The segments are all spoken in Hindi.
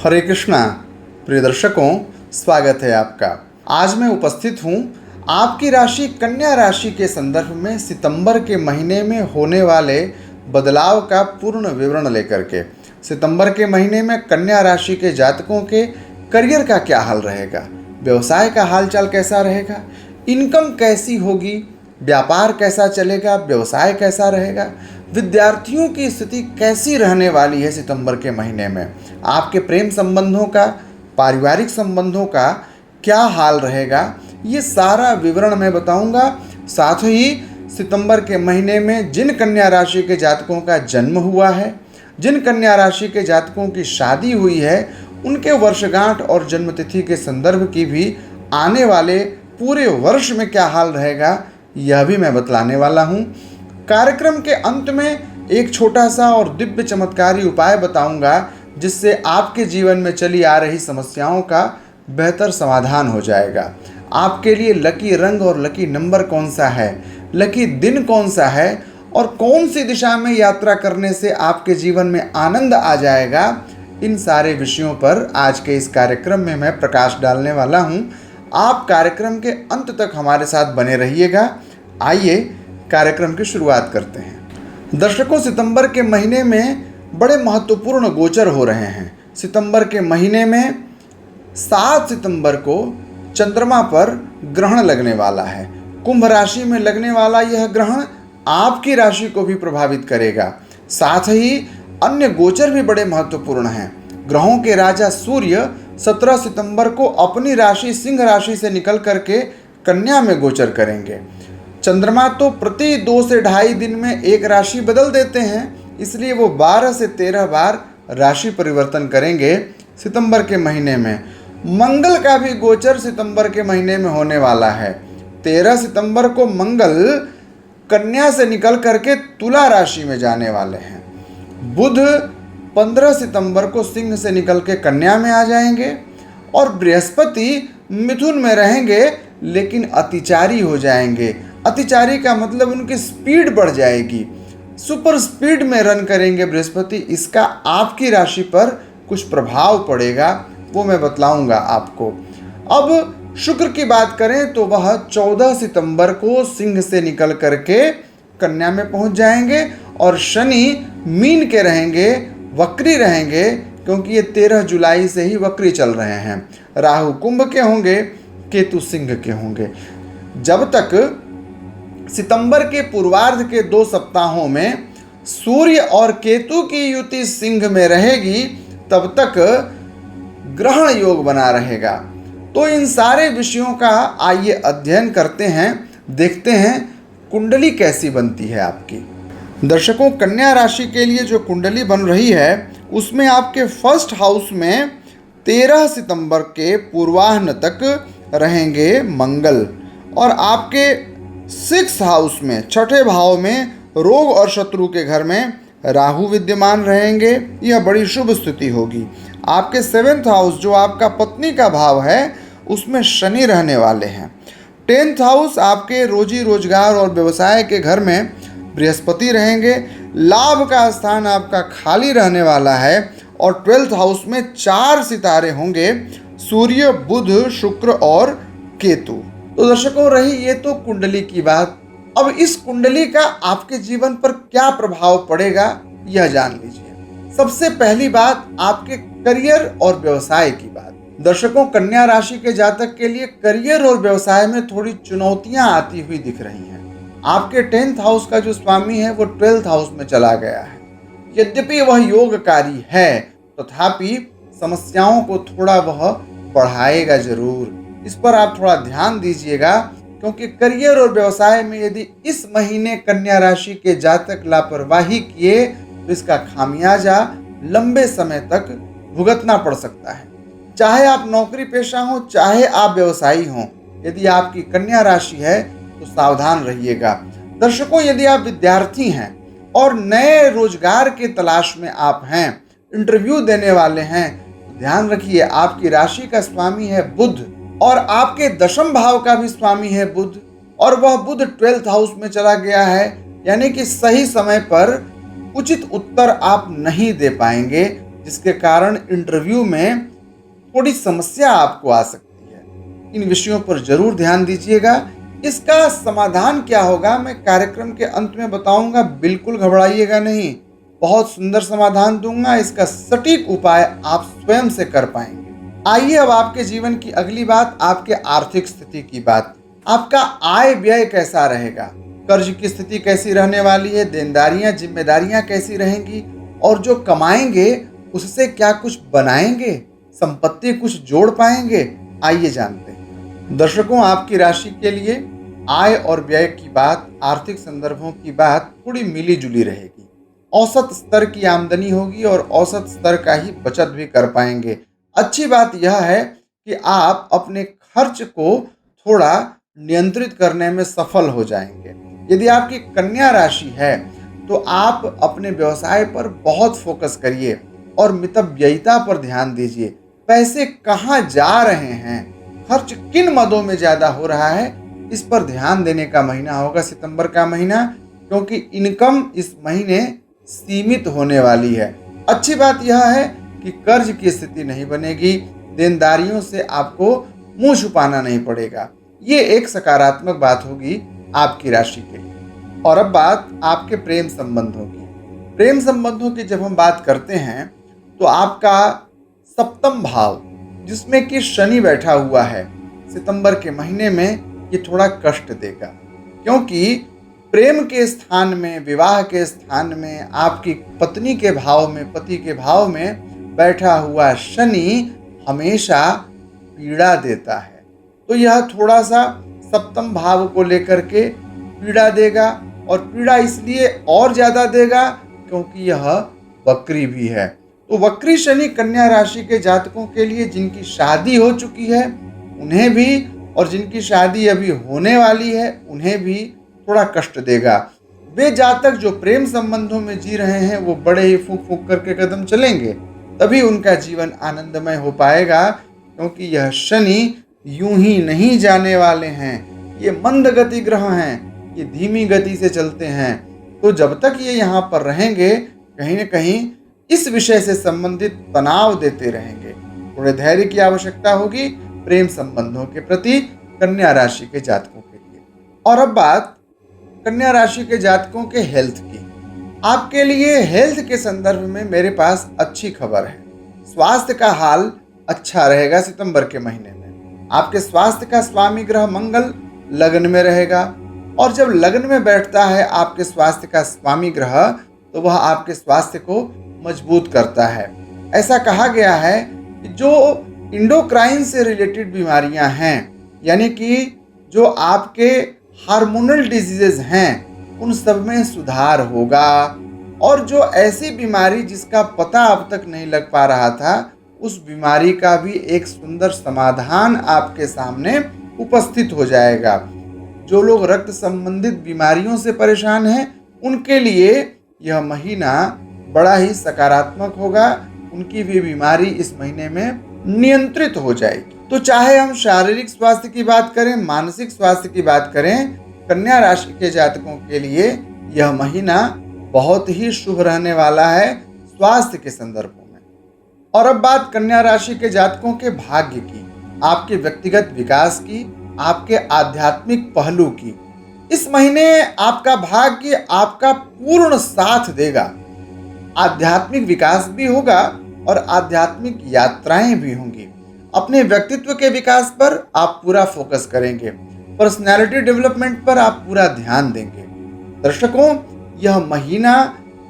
हरे कृष्णा। प्रिय दर्शकों, स्वागत है आपका। आज मैं उपस्थित हूँ आपकी राशि कन्या राशि के संदर्भ में सितंबर के महीने में होने वाले बदलाव का पूर्ण विवरण लेकर के। सितंबर के महीने में कन्या राशि के जातकों के करियर का क्या हाल रहेगा, व्यवसाय का हालचाल कैसा रहेगा, इनकम कैसी होगी, व्यापार कैसा चलेगा, व्यवसाय कैसा रहेगा, विद्यार्थियों की स्थिति कैसी रहने वाली है सितंबर के महीने में, आपके प्रेम संबंधों का, पारिवारिक संबंधों का क्या हाल रहेगा, ये सारा विवरण मैं बताऊंगा। साथ ही सितंबर के महीने में जिन कन्या राशि के जातकों का जन्म हुआ है, जिन कन्या राशि के जातकों की शादी हुई है, उनके वर्षगांठ और जन्मतिथि के संदर्भ की भी आने वाले पूरे वर्ष में क्या हाल रहेगा, यह भी मैं बतलाने वाला हूँ। कार्यक्रम के अंत में एक छोटा सा और दिव्य चमत्कारी उपाय बताऊंगा, जिससे आपके जीवन में चली आ रही समस्याओं का बेहतर समाधान हो जाएगा। आपके लिए लकी रंग और लकी नंबर कौन सा है, लकी दिन कौन सा है और कौन सी दिशा में यात्रा करने से आपके जीवन में आनंद आ जाएगा, इन सारे विषयों पर आज के इस कार्यक्रम में मैं प्रकाश डालने वाला हूं। आप कार्यक्रम के अंत तक हमारे साथ बने रहिएगा। आइए कार्यक्रम की शुरुआत करते हैं। दर्शकों, सितंबर के महीने में बड़े महत्वपूर्ण गोचर हो रहे हैं। सितंबर के महीने में 7 सितंबर को चंद्रमा पर ग्रहण लगने वाला है। कुंभ राशि में लगने वाला यह ग्रहण आपकी राशि को भी प्रभावित करेगा। साथ ही अन्य गोचर भी बड़े महत्वपूर्ण हैं। ग्रहों के राजा सूर्य 17 सितंबर को अपनी राशि सिंह राशि से निकल करके कन्या में गोचर करेंगे। चंद्रमा तो प्रति 2 से ढाई दिन में एक राशि बदल देते हैं, इसलिए वो 12 से 13 बार राशि परिवर्तन करेंगे सितंबर के महीने में। मंगल का भी गोचर सितंबर के महीने में होने वाला है। 13 सितंबर को मंगल कन्या से निकल करके तुला राशि में जाने वाले हैं। बुध 15 सितंबर को सिंह से निकल के कन्या में आ जाएंगे और बृहस्पति मिथुन में रहेंगे, लेकिन अतिचारी हो जाएंगे। अतिचारी का मतलब उनकी स्पीड बढ़ जाएगी, सुपर स्पीड में रन करेंगे बृहस्पति। इसका आपकी राशि पर कुछ प्रभाव पड़ेगा, वो मैं बतलाऊंगा आपको। अब शुक्र की बात करें तो वह 14 सितंबर को सिंह से निकल करके कन्या में पहुंच जाएंगे और शनि मीन के रहेंगे, वक्री रहेंगे, क्योंकि ये 13 जुलाई से ही वक्री चल रहे हैं। राहु कुंभ के होंगे, केतु सिंह के होंगे। जब तक सितंबर के पूर्वार्ध के 2 सप्ताहों में सूर्य और केतु की युति सिंह में रहेगी, तब तक ग्रहण योग बना रहेगा। तो इन सारे विषयों का आइए अध्ययन करते हैं, देखते हैं कुंडली कैसी बनती है आपकी। दर्शकों, कन्या राशि के लिए जो कुंडली बन रही है उसमें आपके फर्स्ट हाउस में 13 सितंबर के पूर्वाह्न तक रहेंगे मंगल और आपके 6th हाउस में, छठे भाव में, रोग और शत्रु के घर में राहु विद्यमान रहेंगे। यह बड़ी शुभ स्थिति होगी। आपके 7th हाउस जो आपका पत्नी का भाव है, उसमें शनि रहने वाले हैं। 10th हाउस आपके रोजी रोजगार और व्यवसाय के घर में बृहस्पति रहेंगे। लाभ का स्थान आपका खाली रहने वाला है और 12th हाउस में 4 सितारे होंगे, सूर्य, बुध, शुक्र और केतु। तो दर्शकों, रही ये तो कुंडली की बात। अब इस कुंडली का आपके जीवन पर क्या प्रभाव पड़ेगा, यह जान लीजिए। सबसे पहली बात आपके करियर और व्यवसाय की बात। दर्शकों, कन्या राशि के जातक के लिए करियर और व्यवसाय में थोड़ी चुनौतियां आती हुई दिख रही हैं। आपके 10th हाउस का जो स्वामी है वो 12th हाउस में चला गया है। यद्यपि वह योगकारी है, तथापि समस्याओं को थोड़ा वह बढ़ाएगा जरूर। इस पर आप थोड़ा ध्यान दीजिएगा, क्योंकि करियर और व्यवसाय में यदि इस महीने कन्या राशि के जातक लापरवाही किए तो इसका खामियाजा लंबे समय तक भुगतना पड़ सकता है। चाहे आप नौकरी पेशा हो, चाहे आप व्यवसायी हो, यदि आपकी कन्या राशि है तो सावधान रहिएगा। दर्शकों, यदि आप विद्यार्थी हैं और नए रोजगार के तलाश में आप हैं, इंटरव्यू देने वाले हैं, तो ध्यान रखिए आपकी राशि का स्वामी है बुध और आपके 10th भाव का भी स्वामी है बुध, और वह बुध 12th हाउस में चला गया है। यानी कि सही समय पर उचित उत्तर आप नहीं दे पाएंगे, जिसके कारण इंटरव्यू में थोड़ी समस्या आपको आ सकती है। इन विषयों पर जरूर ध्यान दीजिएगा। इसका समाधान क्या होगा मैं कार्यक्रम के अंत में बताऊंगा, बिल्कुल घबराइएगा नहीं। बहुत सुंदर समाधान दूंगा, इसका सटीक उपाय आप स्वयं से कर पाएंगे। आइए अब आपके जीवन की अगली बात, आपके आर्थिक स्थिति की बात। आपका आय व्यय कैसा रहेगा, कर्ज की स्थिति कैसी रहने वाली है, देनदारियां जिम्मेदारियां कैसी रहेंगी, और जो कमाएंगे उससे क्या कुछ बनाएंगे, संपत्ति कुछ जोड़ पाएंगे। आइए जानते हैं। दर्शकों, आपकी राशि के लिए आय और व्यय की बात, आर्थिक संदर्भों की बात थोड़ी मिली जुली रहेगी। औसत स्तर की आमदनी होगी और औसत स्तर का ही बचत भी कर पाएंगे। अच्छी बात यह है कि आप अपने खर्च को थोड़ा नियंत्रित करने में सफल हो जाएंगे। यदि आपकी कन्या राशि है तो आप अपने व्यवसाय पर बहुत फोकस करिए और मितव्ययिता पर ध्यान दीजिए। पैसे कहाँ जा रहे हैं, खर्च किन मदों में ज्यादा हो रहा है, इस पर ध्यान देने का महीना होगा सितंबर का महीना, क्योंकि इनकम इस महीने सीमित होने वाली है। अच्छी बात यह है कि कर्ज की स्थिति नहीं बनेगी, देनदारियों से आपको मुंह छुपाना नहीं पड़ेगा। ये एक सकारात्मक बात होगी आपकी राशि के लिए। और अब बात आपके प्रेम संबंधों की। प्रेम संबंधों की जब हम बात करते हैं तो आपका सप्तम भाव, जिसमें कि शनि बैठा हुआ है, सितंबर के महीने में ये थोड़ा कष्ट देगा, क्योंकि प्रेम के स्थान में, विवाह के स्थान में, आपकी पत्नी के भाव में, पति के भाव में बैठा हुआ शनि हमेशा पीड़ा देता है। तो यह थोड़ा सा सप्तम भाव को लेकर के पीड़ा देगा, और पीड़ा इसलिए और ज्यादा देगा क्योंकि यह वक्री भी है। तो वक्री शनि कन्या राशि के जातकों के लिए, जिनकी शादी हो चुकी है उन्हें भी, और जिनकी शादी अभी होने वाली है उन्हें भी थोड़ा कष्ट देगा। वे जातक जो प्रेम संबंधों में जी रहे हैं वो बड़े ही फूंक फूंक करके कदम चलेंगे, तभी उनका जीवन आनंदमय हो पाएगा, क्योंकि यह शनि यूं ही नहीं जाने वाले हैं। ये मंद गति ग्रह हैं, ये धीमी गति से चलते हैं। तो जब तक ये यहाँ पर रहेंगे, कहीं न कहीं इस विषय से संबंधित तनाव देते रहेंगे। थोड़े धैर्य की आवश्यकता होगी प्रेम संबंधों के प्रति कन्या राशि के जातकों के लिए। और अब बात कन्या राशि के जातकों के हेल्थ की। आपके लिए हेल्थ के संदर्भ में मेरे पास अच्छी खबर है। स्वास्थ्य का हाल अच्छा रहेगा सितंबर के महीने में। आपके स्वास्थ्य का स्वामी ग्रह मंगल लग्न में रहेगा, और जब लग्न में बैठता है आपके स्वास्थ्य का स्वामी ग्रह, तो वह आपके स्वास्थ्य को मजबूत करता है। ऐसा कहा गया है कि जो इंडोक्राइन से रिलेटेड बीमारियां हैं, यानी कि जो आपके हार्मोनल डिजीजेज हैं, उन सब में सुधार होगा। और जो ऐसी बीमारी जिसका पता अब तक नहीं लग पा रहा था, उस बीमारी का भी एक सुंदर समाधान आपके सामने उपस्थित हो जाएगा। जो लोग रक्त संबंधित बीमारियों से परेशान हैं, उनके लिए यह महीना बड़ा ही सकारात्मक होगा। उनकी भी बीमारी इस महीने में नियंत्रित हो जाएगी। तो चाहे हम शारीरिक स्वास्थ्य की बात करें, मानसिक स्वास्थ्य की बात करें, कन्या राशि के जातकों के लिए यह महीना बहुत ही शुभ रहने वाला है स्वास्थ्य के संदर्भों में। और अब बात कन्या राशि के जातकों के भाग्य की, आपके व्यक्तिगत विकास की, आपके आध्यात्मिक पहलू की। इस महीने आपका भाग्य आपका पूर्ण साथ देगा। आध्यात्मिक विकास भी होगा और आध्यात्मिक यात्राएं भी होंगी। अपने व्यक्तित्व के विकास पर आप पूरा फोकस करेंगे, पर्सनैलिटी डेवलपमेंट पर आप पूरा ध्यान देंगे। दर्शकों, यह महीना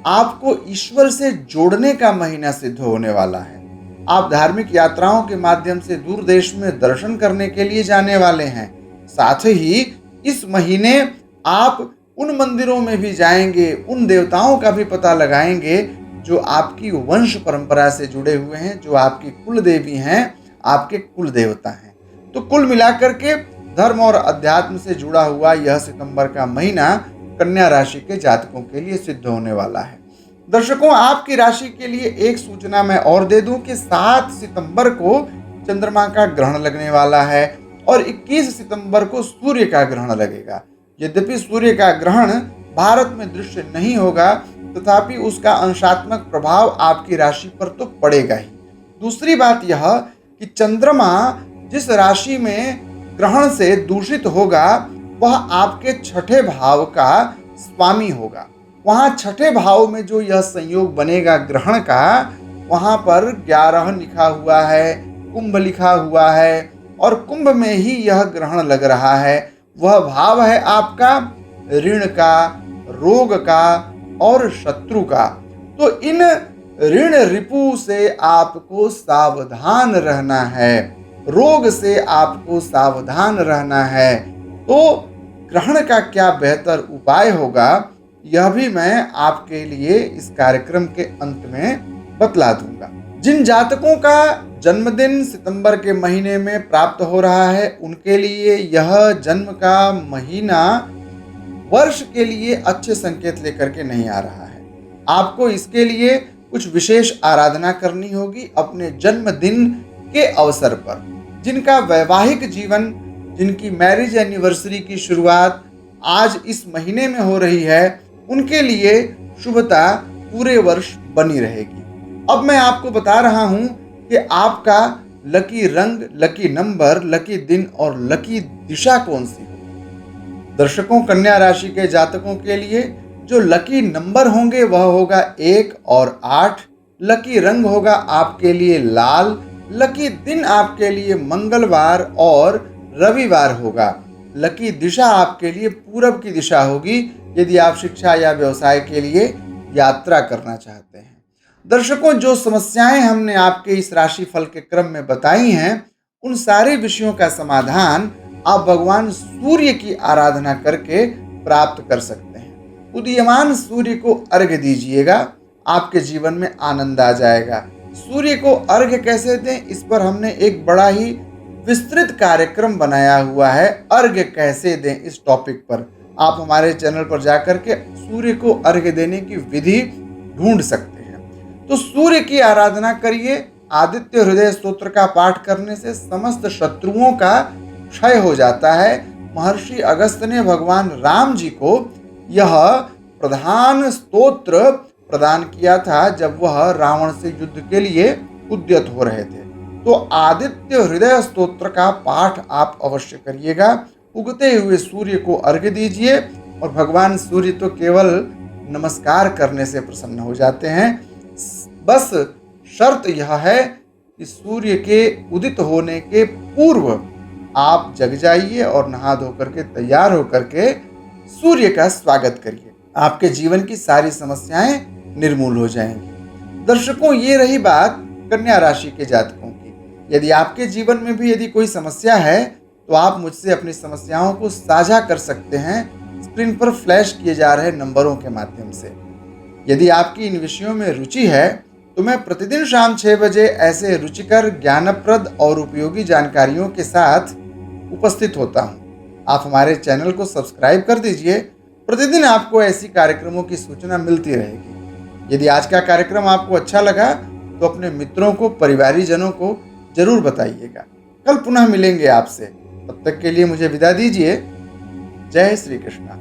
आपको ईश्वर से जोड़ने का महीना सिद्ध होने वाला है। आप धार्मिक यात्राओं के माध्यम से दूर देश में दर्शन करने के लिए जाने वाले हैं। साथ ही इस महीने आप उन मंदिरों में भी जाएंगे, उन देवताओं का भी पता लगाएंगे जो आपकी वंश परंपरा से जुड़े हुए हैं, जो आपकी कुल देवी हैं, आपके कुल देवता हैं। तो कुल मिलाकर के धर्म और अध्यात्म से जुड़ा हुआ यह सितंबर का महीना कन्या राशि के जातकों के लिए सिद्ध होने वाला है। दर्शकों, आपकी राशि के लिए एक सूचना मैं और दे दूं कि 7 सितंबर को चंद्रमा का ग्रहण लगने वाला है और 21 सितंबर को सूर्य का ग्रहण लगेगा। यद्यपि सूर्य का ग्रहण भारत में दृश्य नहीं होगा, तथापि उसका अंशात्मक प्रभाव आपकी राशि पर तो पड़ेगा ही। दूसरी बात यह कि चंद्रमा जिस राशि में ग्रहण से दूषित होगा वह आपके छठे भाव का स्वामी होगा। वहाँ छठे भाव में जो यह संयोग बनेगा ग्रहण का, वहाँ पर 11 लिखा हुआ है, कुंभ लिखा हुआ है और कुंभ में ही यह ग्रहण लग रहा है। वह भाव है आपका ऋण का, रोग का और शत्रु का। तो इन ऋण रिपु से आपको सावधान रहना है, रोग से आपको सावधान रहना है। तो ग्रहण का क्या बेहतर उपाय होगा, यह भी मैं आपके लिए इस कार्यक्रम के अंत में बतला दूंगा। जिन जातकों का जन्मदिन सितंबर के महीने में प्राप्त हो रहा है, उनके लिए यह जन्म का महीना वर्ष के लिए अच्छे संकेत लेकर के नहीं आ रहा है। आपको इसके लिए कुछ विशेष आराधना करनी होगी अपने जन्मदिन के अवसर पर। जिनका वैवाहिक जीवन, जिनकी मैरिज एनिवर्सरी की शुरुआत आज इस महीने में हो रही है, उनके लिए शुभता पूरे वर्ष बनी रहेगी। अब मैं आपको बता रहा हूं कि आपका लकी रंग, लकी नंबर, लकी दिन और लकी दिशा कौन सी होगी। दर्शकों, कन्या राशि के जातकों के लिए जो लकी नंबर होंगे वह होगा 1 और 8। लकी रंग होगा आपके लिए लाल। लकी दिन आपके लिए मंगलवार और रविवार होगा। लकी दिशा आपके लिए पूरब की दिशा होगी यदि आप शिक्षा या व्यवसाय के लिए यात्रा करना चाहते हैं। दर्शकों, जो समस्याएं हमने आपके इस राशि फल के क्रम में बताई हैं, उन सारे विषयों का समाधान आप भगवान सूर्य की आराधना करके प्राप्त कर सकते हैं। उदीयमान सूर्य को अर्घ्य दीजिएगा, आपके जीवन में आनंद आ जाएगा। सूर्य को अर्घ्य कैसे दें, इस पर हमने एक बड़ा ही विस्तृत कार्यक्रम बनाया हुआ है। अर्घ्य कैसे दें, इस टॉपिक पर आप हमारे चैनल पर जाकर के सूर्य को अर्घ्य देने की विधि ढूंढ सकते हैं। तो सूर्य की आराधना करिए। आदित्य हृदय स्तोत्र का पाठ करने से समस्त शत्रुओं का क्षय हो जाता है। महर्षि अगस्त्य ने भगवान राम जी को यह प्रधान स्तोत्र प्रदान किया था जब वह रावण से युद्ध के लिए उद्यत हो रहे थे। तो आदित्य हृदय स्तोत्र का पाठ आप अवश्य करिएगा। उगते हुए सूर्य को अर्घ्य दीजिए और भगवान सूर्य तो केवल नमस्कार करने से प्रसन्न हो जाते हैं। बस शर्त यह है कि सूर्य के उदित होने के पूर्व आप जग जाइए और नहा धो करके तैयार होकर के सूर्य का स्वागत करिए। आपके जीवन की सारी समस्याएं निर्मूल हो जाएंगी। दर्शकों, ये रही बात कन्या राशि के जातकों की। यदि आपके जीवन में भी यदि कोई समस्या है तो आप मुझसे अपनी समस्याओं को साझा कर सकते हैं स्क्रीन पर फ्लैश किए जा रहे नंबरों के माध्यम से। यदि आपकी इन विषयों में रुचि है तो मैं प्रतिदिन शाम 6 बजे ऐसे रुचिकर, ज्ञानप्रद और उपयोगी जानकारियों के साथ उपस्थित होता हूँ। आप हमारे चैनल को सब्सक्राइब कर दीजिए। प्रतिदिन आपको ऐसी कार्यक्रमों की सूचना मिलती रहेगी। यदि आज का कार्यक्रम आपको अच्छा लगा तो अपने मित्रों को, परिवारीजनों को जरूर बताइएगा। कल पुनः मिलेंगे आपसे। तब तक के लिए मुझे विदा दीजिए। जय श्री कृष्णा।